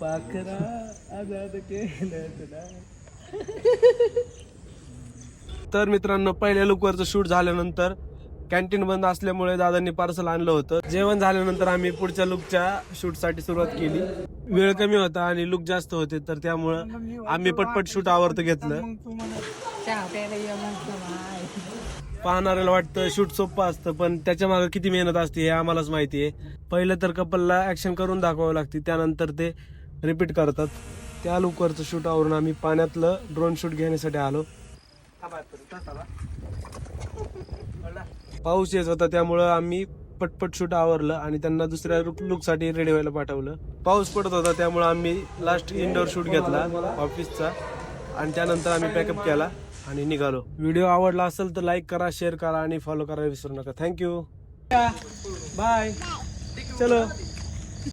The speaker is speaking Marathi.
पाखरा आजाद केलं तुला. तर मित्रांनो, पहिल्या लुकवरचं शूट झाल्यानंतर कॅन्टीन बंद असल्यामुळे दादांनी पार्सल आणलं होतं. जेवण झाल्यानंतर आम्ही पुढच्या लुकच्या शूटसाठी सुरुवात केली. वेळ कमी होता आणि लुक जास्त होते, तर त्यामुळं आम्ही पटपट शूट आवरत घेतलं. पाहणाऱ्याला वाटतं शूट सोपं असतं, पण त्याच्या मागे किती मेहनत असते हे आम्हालाच माहिती आहे. पहिलं तर कपलला ऍक्शन करून दाखवावं लागते, त्यानंतर ते रिपीट करतात. त्या लुकवरचं शूट आवरून आम्ही पाण्यातलं ड्रोन शूट घेण्यासाठी आलो. पाऊस येत होता, त्यामुळं आम्ही पटपट शूट आवरलं आणि त्यांना दुसऱ्या लुकसाठी रेडी व्हायला पाठवलं. पाऊस पडत होता, त्यामुळं आम्ही लास्ट इनडोअर शूट घेतला ऑफिसचा आणि त्यानंतर आम्ही पॅकअप केला आणि निघालो. व्हिडिओ आवडला असेल तर लाईक करा, शेअर करा आणि फॉलो करायला विसरू नका. थँक्यू, बाय, चलो.